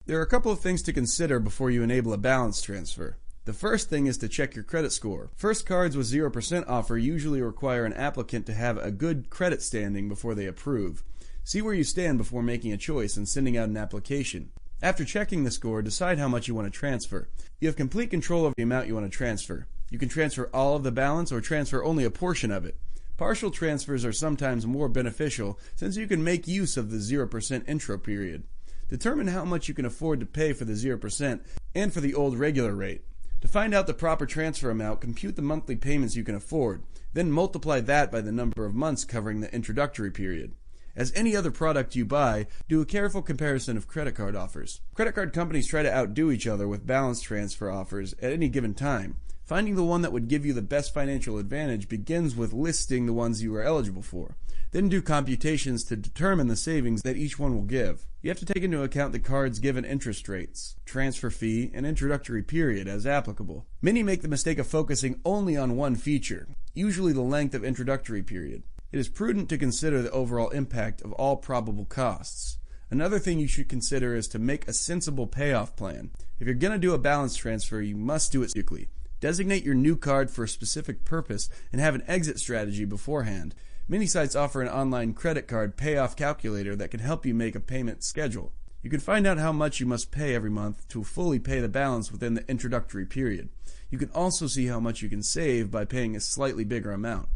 There are a couple of things to consider before you enable a balance transfer. The first thing is to check your credit score. First cards with 0% offer usually require an applicant to have a good credit standing before they approve. See where you stand before making a choice and sending out an application. After checking the score, decide how much you want to transfer. You have complete control over the amount you want to transfer. You can transfer all of the balance or transfer only a portion of it. Partial transfers are sometimes more beneficial since you can make use of the 0% intro period. Determine how much you can afford to pay for the 0% and for the old regular rate. To find out the proper transfer amount, compute the monthly payments you can afford, then multiply that by the number of months covering the introductory period. As any other product you buy, do a careful comparison of credit card offers. Credit card companies try to outdo each other with balance transfer offers at any given time. Finding the one that would give you the best financial advantage begins with listing the ones you are eligible for. Then do computations to determine the savings that each one will give. You have to take into account the card's given interest rates, transfer fee, and introductory period as applicable. Many make the mistake of focusing only on one feature, usually the length of introductory period. It is prudent to consider the overall impact of all probable costs. Another thing you should consider is to make a sensible payoff plan. If you're going to do a balance transfer, you must do it quickly. Designate your new card for a specific purpose and have an exit strategy beforehand. Many sites offer an online credit card payoff calculator that can help you make a payment schedule. You can find out how much you must pay every month to fully pay the balance within the introductory period. You can also see how much you can save by paying a slightly bigger amount.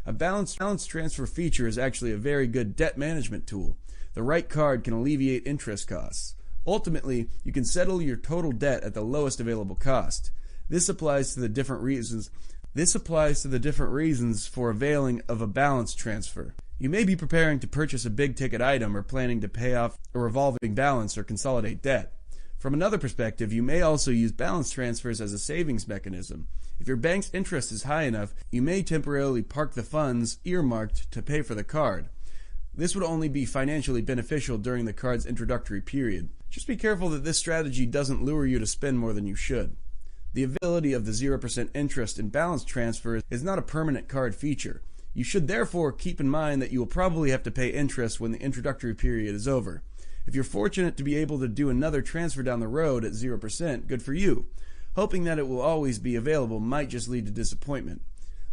A balance transfer feature is actually a very good debt management tool. The right card can alleviate interest costs. Ultimately, you can settle your total debt at the lowest available cost. This applies to the different reasons for availing of a balance transfer. You may be preparing to purchase a big ticket item or planning to pay off a revolving balance or consolidate debt. From another perspective, you may also use balance transfers as a savings mechanism. If your bank's interest is high enough, you may temporarily park the funds earmarked to pay for the card. This would only be financially beneficial during the card's introductory period. Just be careful that this strategy doesn't lure you to spend more than you should. The availability of the 0% interest in balance transfers is not a permanent card feature. You should therefore keep in mind that you will probably have to pay interest when the introductory period is over. If you're fortunate to be able to do another transfer down the road at 0%, good for you. Hoping that it will always be available might just lead to disappointment.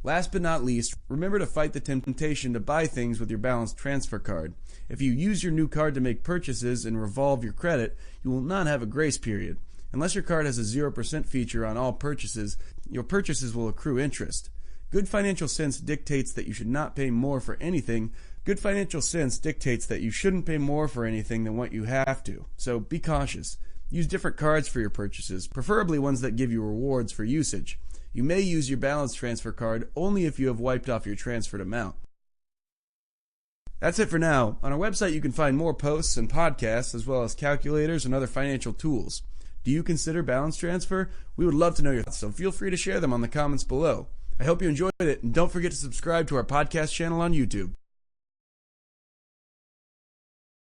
Last but not least, remember to fight the temptation to buy things with your balance transfer card. If you use your new card to make purchases and revolve your credit, you will not have a grace period. Unless your card has a 0% feature on all purchases, your purchases will accrue interest. Good financial sense dictates that you should not pay more for anything. Good financial sense dictates that you shouldn't pay more for anything than what you have to. So be cautious. Use different cards for your purchases, preferably ones that give you rewards for usage. You may use your balance transfer card only if you have wiped off your transferred amount. That's it for now. On our website you can find more posts and podcasts as well as calculators and other financial tools. Do you consider balance transfer? We would love to know your thoughts, so feel free to share them on the comments below. I hope you enjoyed it, and don't forget to subscribe to our podcast channel on YouTube.